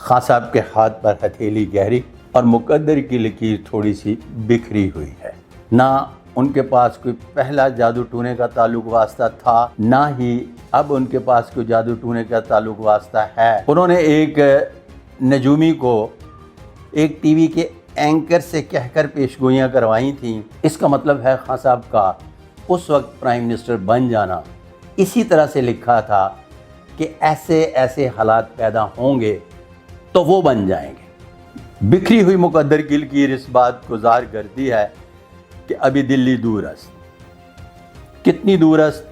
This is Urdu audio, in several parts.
خان صاحب کے ہاتھ پر ہتھیلی گہری اور مقدر کی لکیر تھوڑی سی بکھری ہوئی ہے۔ نہ ان کے پاس کوئی پہلا جادو ٹونے کا تعلق واسطہ تھا، نہ ہی اب ان کے پاس کوئی جادو ٹونے کا تعلق واسطہ ہے۔ انہوں نے ایک نجومی کو ایک ٹی وی کے اینکر سے کہہ کر پیشگوئیاں کروائی تھیں۔ اس کا مطلب ہے خان صاحب کا اس وقت پرائم منسٹر بن جانا اسی طرح سے لکھا تھا کہ ایسے ایسے حالات پیدا ہوں گے تو وہ بن جائیں گے۔ بکھری ہوئی مقدر کی لکیر اس بات کو ظاہر کرتی ہے کہ ابھی دلی دور است۔ کتنی دور است؟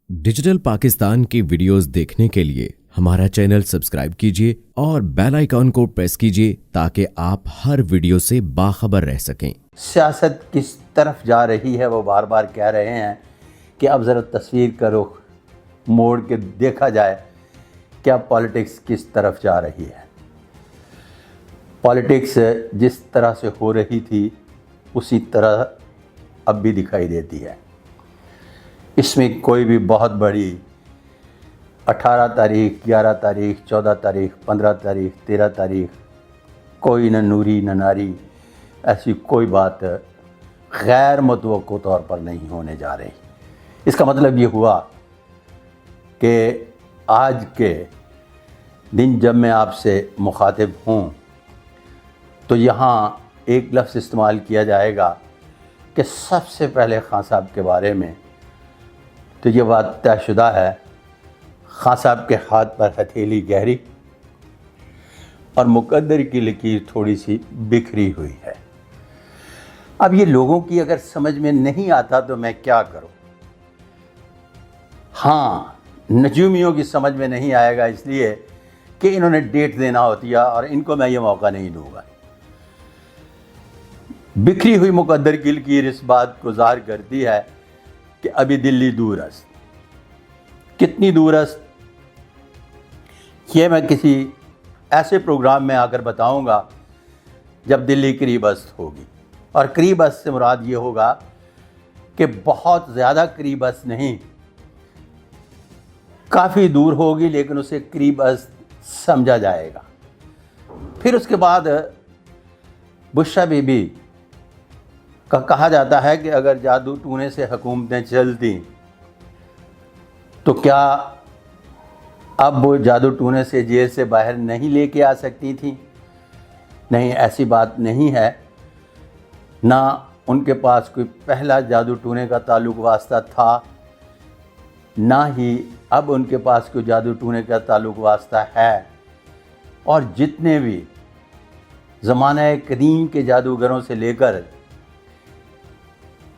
ڈیجیٹل پاکستان کی ویڈیوز دیکھنے کے لیے ہمارا چینل سبسکرائب کیجیے اور بیل آئیکن کو پریس کیجیے تاکہ آپ ہر ویڈیو سے باخبر رہ سکیں۔ سیاست کس طرف جا رہی ہے وہ بار بار کہہ رہے ہیں کہ اب ذرا تصویر کا رخ موڑ کے دیکھا جائے کہ اب پالیٹکس کس طرف جا رہی ہے۔ پالیٹکس جس طرح سے ہو رہی تھی اسی طرح اب بھی دکھائی دیتی ہے۔ اس میں کوئی بھی بہت بڑی 18 تاریخ، 11 تاریخ، 14 تاریخ، 15 تاریخ، 13 تاریخ، کوئی نہ نوری نہ ناری، ایسی کوئی بات غیر متوقع طور پر نہیں ہونے جا رہی۔ اس کا مطلب یہ ہوا کہ آج کے دن جب میں آپ سے مخاطب ہوں تو یہاں ایک لفظ استعمال کیا جائے گا کہ سب سے پہلے خان صاحب کے بارے میں تو یہ بات طے شدہ ہے، خان صاحب کے ہاتھ پر ہتھیلی گہری اور مقدر کی لکیر تھوڑی سی بکھری ہوئی ہے۔ اب یہ لوگوں کی اگر سمجھ میں نہیں آتا تو میں کیا کروں؟ ہاں، نجومیوں کی سمجھ میں نہیں آئے گا اس لیے کہ انہوں نے ڈیٹ دینا ہوتی ہے اور ان کو میں یہ موقع نہیں دوں گا۔ بکھری ہوئی مقدر کی لکیر اس بات کو ظاہر کرتی ہے کہ ابھی دلی دور است۔ کتنی دور است؟ یہ میں کسی ایسے پروگرام میں آ کر بتاؤں گا جب دلی قریب است ہوگی، اور قریب است سے مراد یہ ہوگا کہ بہت زیادہ قریب است نہیں، کافی دور ہوگی لیکن اسے قریب است سمجھا جائے گا۔ پھر اس کے بعد بشرا بی بی کا کہا جاتا ہے کہ اگر جادو ٹونے سے حکومتیں چلتی تو کیا اب وہ جادو ٹونے سے جیل سے باہر نہیں لے کے آ سکتی تھیں؟ نہیں، ایسی بات نہیں ہے۔ نہ ان کے پاس کوئی پہلا جادو ٹونے کا تعلق واسطہ تھا، نہ ہی اب ان کے پاس کوئی جادو ٹونے کا تعلق واسطہ ہے، اور جتنے بھی زمانہ قدیم کے جادوگروں سے لے کر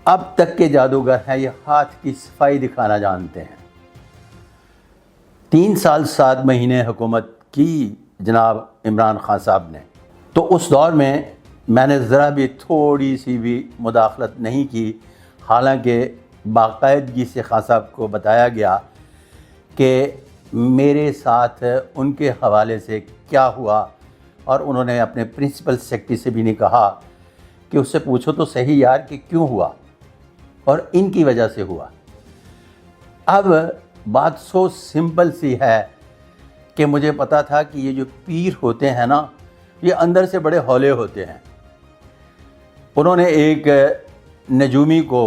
اب تک کے جادوگر ہیں یہ ہاتھ کی صفائی دکھانا جانتے ہیں۔ 3 سال 7 مہینے حکومت کی جناب عمران خان صاحب نے، تو اس دور میں نے ذرا بھی تھوڑی سی بھی مداخلت نہیں کی، حالانکہ باقاعدگی سے خان صاحب کو بتایا گیا کہ میرے ساتھ ان کے حوالے سے کیا ہوا، اور انہوں نے اپنے پرنسپل سیکرٹری سے بھی نہیں کہا کہ اس سے پوچھو تو صحیح یار کہ کیوں ہوا اور ان کی وجہ سے ہوا۔ اب بات سو سمپل سی ہے کہ مجھے پتا تھا کہ یہ جو پیر ہوتے ہیں نا یہ اندر سے بڑے ہولے ہوتے ہیں۔ انہوں نے ایک نجومی کو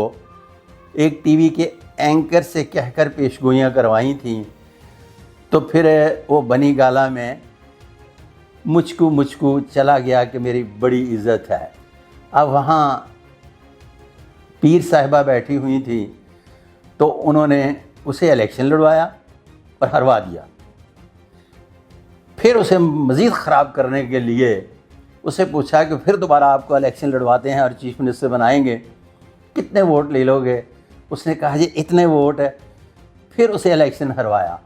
ایک ٹی وی کے اینکر سے کہہ کر پیشگوئیاں کروائی تھیں، تو پھر وہ بنی گالا میں مجھ کو چلا گیا کہ میری بڑی عزت ہے۔ اب وہاں پیر صاحبہ بیٹھی ہوئی تھیں تو انہوں نے اسے الیکشن لڑوایا اور ہروا دیا۔ پھر اسے مزید خراب کرنے کے لیے اسے پوچھا کہ پھر دوبارہ آپ کو الیکشن لڑواتے ہیں اور چیف منسٹر بنائیں گے، کتنے ووٹ لے لو گے؟ اس نے کہا جی اتنے ووٹ ہے۔ پھر اسے الیکشن ہروایا،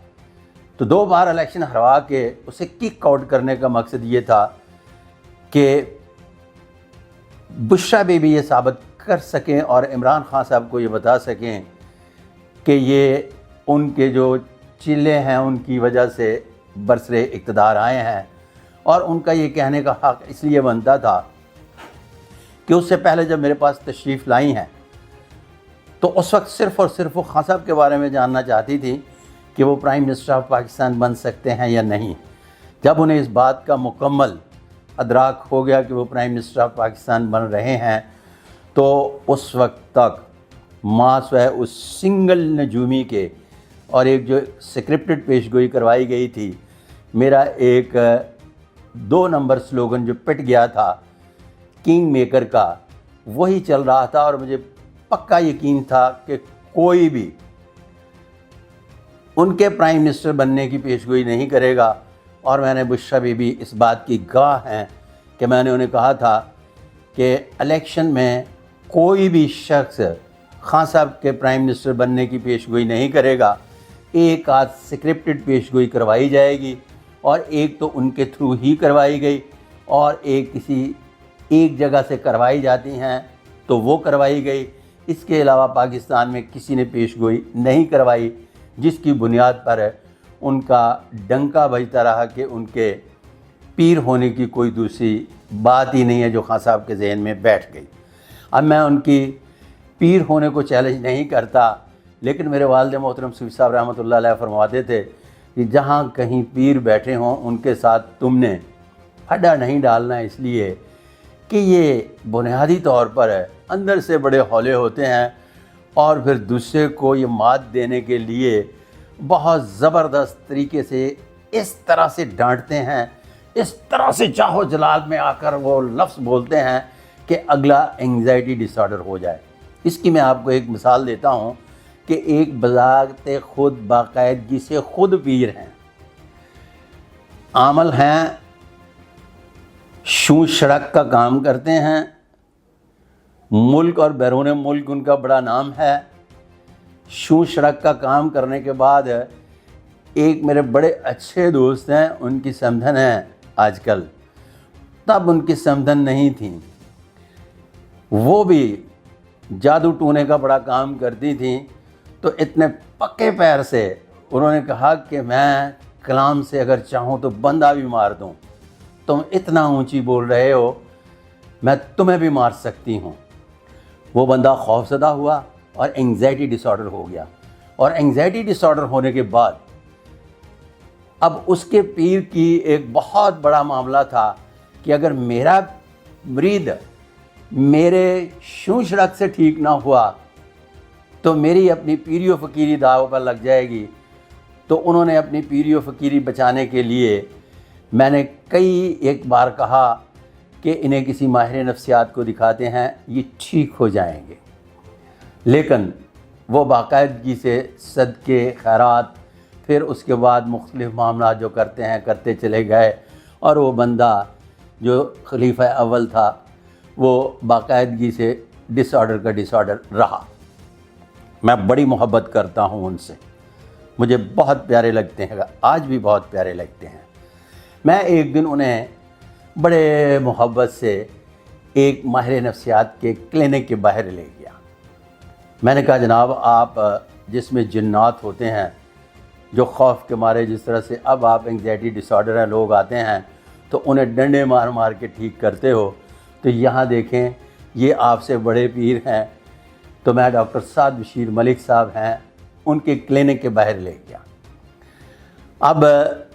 تو 2 بار الیکشن ہروا کے اسے کک آؤٹ کرنے کا مقصد یہ تھا کہ بشرا بی بی یہ ثابت کر سکیں اور عمران خان صاحب کو یہ بتا سکیں کہ یہ ان کے جو چلے ہیں ان کی وجہ سے برسر اقتدار آئے ہیں، اور ان کا یہ کہنے کا حق اس لیے بنتا تھا کہ اس سے پہلے جب میرے پاس تشریف لائی ہیں تو اس وقت صرف اور صرف وہ خان صاحب کے بارے میں جاننا چاہتی تھی کہ وہ پرائم منسٹر آف پاکستان بن سکتے ہیں یا نہیں، جب انہیں اس بات کا مکمل ادراک ہو گیا کہ وہ پرائم منسٹر آف پاکستان بن رہے ہیں تو اس وقت تک ماس ہے اس سنگل نجومی کے اور ایک جو سکرپٹڈ پیش گوئی کروائی گئی تھی، میرا ایک 2 نمبر سلوگن جو پٹ گیا تھا کنگ میکر کا، وہی چل رہا تھا، اور مجھے پکا یقین تھا کہ کوئی بھی ان کے پرائم منسٹر بننے کی پیش گوئی نہیں کرے گا۔ اور میں نے بشریٰ بی بی اس بات کی گواہ ہیں کہ میں نے انہیں کہا تھا کہ الیکشن میں کوئی بھی شخص خان صاحب کے پرائم منسٹر بننے کی پیش گوئی نہیں کرے گا، ایک آدھ سکرپٹڈ پیش گوئی کروائی جائے گی، اور ایک تو ان کے تھرو ہی کروائی گئی، اور ایک کسی ایک جگہ سے کروائی جاتی ہیں تو وہ کروائی گئی۔ اس کے علاوہ پاکستان میں کسی نے پیش گوئی نہیں کروائی، جس کی بنیاد پر ان کا ڈنکا بجتا رہا کہ ان کے پیر ہونے کی کوئی دوسری بات ہی نہیں ہے جو خان صاحب کے ذہن میں بیٹھ گئی۔ اب میں ان کی پیر ہونے کو چیلنج نہیں کرتا، لیکن میرے والد محترم صوفی صاحب رحمۃ اللہ علیہ فرماتے تھے کہ جہاں کہیں پیر بیٹھے ہوں ان کے ساتھ تم نے ہڈا نہیں ڈالنا، اس لیے کہ یہ بنیادی طور پر اندر سے بڑے ہولے ہوتے ہیں، اور پھر دوسرے کو یہ مات دینے کے لیے بہت زبردست طریقے سے اس طرح سے ڈانٹتے ہیں، اس طرح سے چاہو جلال میں آ کر وہ لفظ بولتے ہیں کہ اگلا انگزائٹی ڈس آرڈر ہو جائے۔ اس کی میں آپ کو ایک مثال دیتا ہوں کہ ایک بذات خود باقاعدگی سے خود پیر ہیں، عامل ہیں، شوں شڑک کا کام کرتے ہیں، ملک اور بیرون ملک ان کا بڑا نام ہے۔ شوں شڑک کا کام کرنے کے بعد ایک میرے بڑے اچھے دوست ہیں، ان کی سمدھن ہے آج کل، تب ان کی سمدھن نہیں تھیں، وہ بھی جادو ٹونے کا بڑا کام کرتی تھیں، تو اتنے پکے پیر سے انہوں نے کہا کہ میں کلام سے اگر چاہوں تو بندہ بھی مار دوں، تم اتنا اونچی بول رہے ہو، میں تمہیں بھی مار سکتی ہوں۔ وہ بندہ خوف زدہ ہوا اور انگزائٹی ڈس آرڈر ہو گیا، اور انگزائٹی ڈس آرڈر ہونے کے بعد اب اس کے پیر کی ایک بہت بڑا معاملہ تھا کہ اگر میرا مرید میرے شوں شڑک سے ٹھیک نہ ہوا تو میری اپنی پیری و فقیری داؤ پر لگ جائے گی۔ تو انہوں نے اپنی پیری و فقیری بچانے کے لیے، میں نے ایک بار کہا کہ انہیں کسی ماہر نفسیات کو دکھاتے ہیں، یہ ٹھیک ہو جائیں گے، لیکن وہ باقاعدگی سے صدقے خیرات پھر اس کے بعد مختلف معاملات جو کرتے ہیں کرتے چلے گئے، اور وہ بندہ جو خلیفہ اول تھا وہ باقاعدگی سے ڈس آرڈر رہا۔ میں بڑی محبت کرتا ہوں ان سے، مجھے بہت پیارے لگتے ہیں، آج بھی بہت پیارے لگتے ہیں۔ میں ایک دن انہیں بڑے محبت سے ایک ماہر نفسیات کے کلینک کے باہر لے گیا۔ میں نے کہا جناب آپ جس میں جنات ہوتے ہیں جو خوف کے مارے، جس طرح سے اب آپ انگزائٹی ڈس آرڈر ہیں، لوگ آتے ہیں تو انہیں ڈنڈے مار مار کے ٹھیک کرتے ہو، تو یہاں دیکھیں یہ آپ سے بڑے پیر ہیں۔ تو میں ڈاکٹر سعد بشیر ملک صاحب ہیں، ان کے کلینک کے باہر لے گیا۔ اب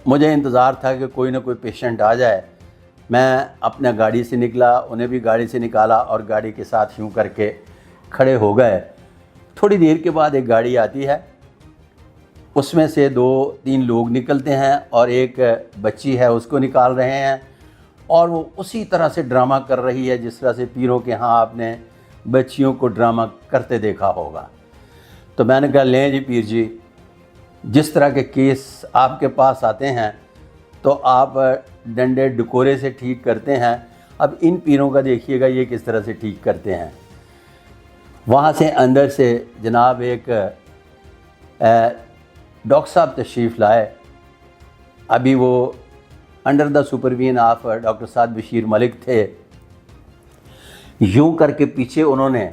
مجھے انتظار تھا کہ کوئی نہ کوئی پیشنٹ آ جائے۔ میں اپنے گاڑی سے نکلا، انہیں بھی گاڑی سے نکالا، اور گاڑی کے ساتھ یوں کر کے کھڑے ہو گئے۔ تھوڑی دیر کے بعد ایک گاڑی آتی ہے، اس میں سے 2-3 لوگ نکلتے ہیں، اور ایک بچی ہے اس کو نکال رہے ہیں، اور وہ اسی طرح سے ڈرامہ کر رہی ہے جس طرح سے پیروں کے ہاں آپ نے بچیوں کو ڈرامہ کرتے دیکھا ہوگا۔ تو میں نے کہا لیں جی پیر جی، جس طرح کے کیس آپ کے پاس آتے ہیں تو آپ ڈنڈے ڈکورے سے ٹھیک کرتے ہیں، اب ان پیروں کا دیکھیے گا یہ کس طرح سے ٹھیک کرتے ہیں۔ وہاں سے اندر سے جناب ایک ڈاکٹر صاحب تشریف لائے، ابھی وہ under the supervision of doctor Saad Bashir Malik تھے۔ یوں کر کے پیچھے انہوں نے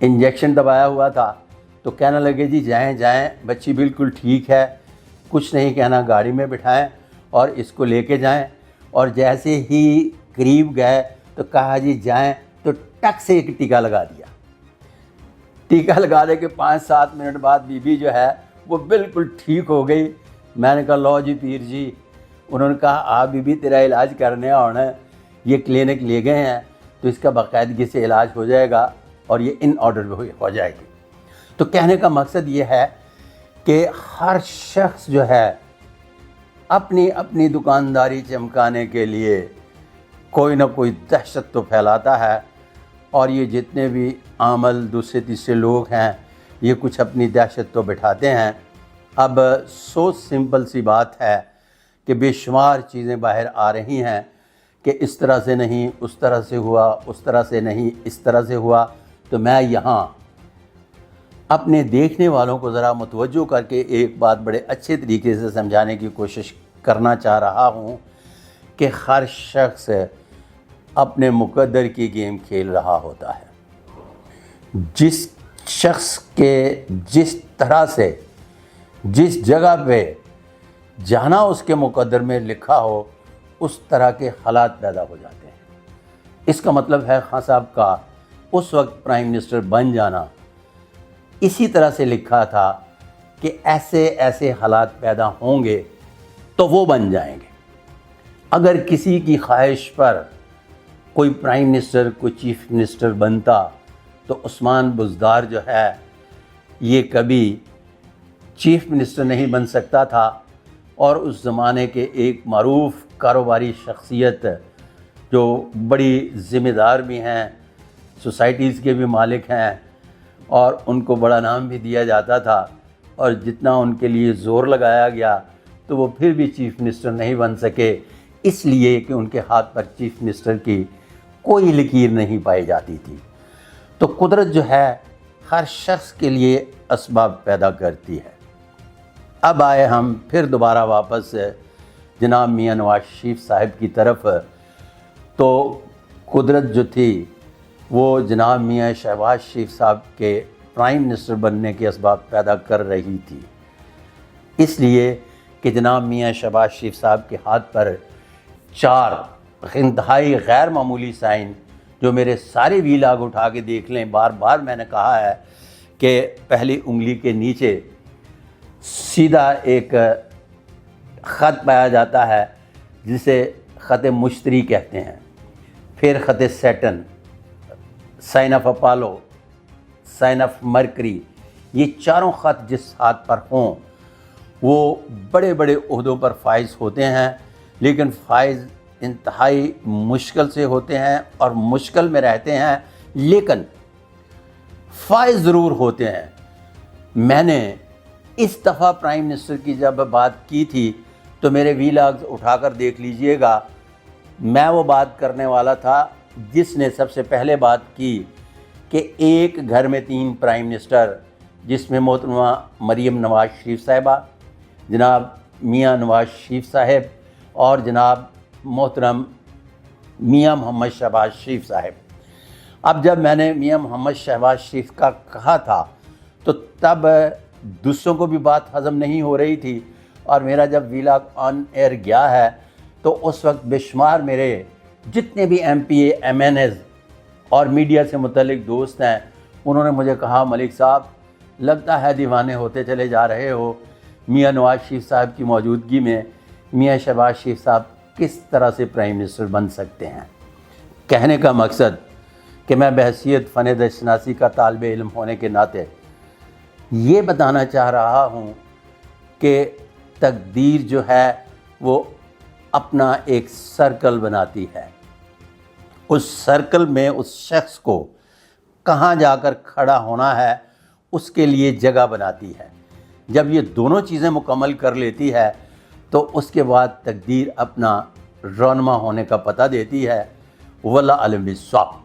انجیکشن دبایا ہوا تھا، تو کہنے لگے جی جائیں جائیں، بچی بالکل ٹھیک ہے، کچھ نہیں کہنا، گاڑی میں بٹھائیں اور اس کو لے کے جائیں۔ اور جیسے ہی قریب گئے تو کہا جی جائیں، تو ٹک سے ایک ٹیکا لگا دیا۔ ٹیکا لگانے کے 5-7 منٹ بعد بی بی جو ہے وہ بالکل ٹھیک ہو گئی۔ میں نے کہا لو جی پیر جی، انہوں نے کہا آپ بھی تیرا علاج کرنے ہونا ہے، یہ کلینک لے گئے ہیں تو اس کا باقاعدگی سے علاج ہو جائے گا اور یہ ان آرڈر ہو جائے گی۔ تو کہنے کا مقصد یہ ہے کہ ہر شخص جو ہے اپنی دکانداری چمکانے کے لیے کوئی نہ کوئی دہشت تو پھیلاتا ہے، اور یہ جتنے بھی عامل دوسرے تیسرے لوگ ہیں یہ کچھ اپنی دہشت تو بٹھاتے ہیں۔ اب سو سمپل سی بات ہے کہ بے شمار چیزیں باہر آ رہی ہیں کہ اس طرح سے نہیں، اس طرح سے ہوا، اس طرح سے نہیں، اس طرح سے ہوا۔ تو میں یہاں اپنے دیکھنے والوں کو ذرا متوجہ کر کے ایک بات بڑے اچھے طریقے سے سمجھانے کی کوشش کرنا چاہ رہا ہوں کہ ہر شخص اپنے مقدر کی گیم کھیل رہا ہوتا ہے۔ جس شخص کے جس طرح سے جس جگہ پہ جانا اس کے مقدر میں لکھا ہو اس طرح کے حالات پیدا ہو جاتے ہیں۔ اس کا مطلب ہے خان صاحب کا اس وقت پرائم منسٹر بن جانا اسی طرح سے لکھا تھا کہ ایسے ایسے حالات پیدا ہوں گے تو وہ بن جائیں گے۔ اگر کسی کی خواہش پر کوئی پرائم منسٹر، کوئی چیف منسٹر بنتا تو عثمان بزدار جو ہے یہ کبھی چیف منسٹر نہیں بن سکتا تھا، اور اس زمانے کے ایک معروف کاروباری شخصیت جو بڑی ذمہ دار بھی ہیں، سوسائٹیز کے بھی مالک ہیں، اور ان کو بڑا نام بھی دیا جاتا تھا، اور جتنا ان کے لیے زور لگایا گیا تو وہ پھر بھی چیف منسٹر نہیں بن سکے، اس لیے کہ ان کے ہاتھ پر چیف منسٹر کی کوئی لکیر نہیں پائی جاتی تھی۔ تو قدرت جو ہے ہر شخص کے لیے اسباب پیدا کرتی ہے۔ اب آئے ہم پھر دوبارہ واپس جناب میاں نواز شریف صاحب کی طرف، تو قدرت جو تھی وہ جناب میاں شہباز شریف صاحب کے پرائم منسٹر بننے کے اسباب پیدا کر رہی تھی، اس لیے کہ جناب میاں شہباز شریف صاحب کے ہاتھ پر 4 انتہائی غیر معمولی سائن، جو میرے سارے ویلاگ اٹھا کے دیکھ لیں، بار بار میں نے کہا ہے کہ پہلی انگلی کے نیچے سیدھا ایک خط پایا جاتا ہے جسے خط مشتری کہتے ہیں، پھر خط Saturn, sign of Apollo, sign of Mercury, یہ چاروں خط جس ہاتھ پر ہوں وہ بڑے بڑے عہدوں پر فائز ہوتے ہیں، لیکن فائز انتہائی مشکل سے ہوتے ہیں اور مشکل میں رہتے ہیں، لیکن فائز ضرور ہوتے ہیں۔ میں نے اس دفعہ پرائم منسٹر کی جب بات کی تھی تو میرے ویلاگز اٹھا کر دیکھ لیجئے گا، میں وہ بات کرنے والا تھا جس نے سب سے پہلے بات کی کہ ایک گھر میں 3 پرائم منسٹر، جس میں محترمہ مریم نواز شریف صاحبہ، جناب میاں نواز شریف صاحب اور جناب محترم میاں محمد شہباز شریف صاحب۔ اب جب میں نے میاں محمد شہباز شریف کا کہا تھا تو تب دوسروں کو بھی بات ہضم نہیں ہو رہی تھی، اور میرا جب ویلاگ آن ایئر گیا ہے تو اس وقت بے شمار میرے جتنے بھی ایم پی اے، ایم این ایز اور میڈیا سے متعلق دوست ہیں، انہوں نے مجھے کہا ملک صاحب لگتا ہے دیوانے ہوتے چلے جا رہے ہو، میاں نواز شریف صاحب کی موجودگی میں میاں شہباز شریف صاحب کس طرح سے پرائم منسٹر بن سکتے ہیں۔ کہنے کا مقصد کہ میں بحیثیت فن شناسی کا طالب علم ہونے کے ناطے یہ بتانا چاہ رہا ہوں کہ تقدیر جو ہے وہ اپنا ایک سرکل بناتی ہے، اس سرکل میں اس شخص کو کہاں جا کر کھڑا ہونا ہے اس کے لیے جگہ بناتی ہے۔ جب یہ دونوں چیزیں مکمل کر لیتی ہے تو اس کے بعد تقدیر اپنا رونما ہونے کا پتہ دیتی ہے۔ واللہ عالم بالصواب۔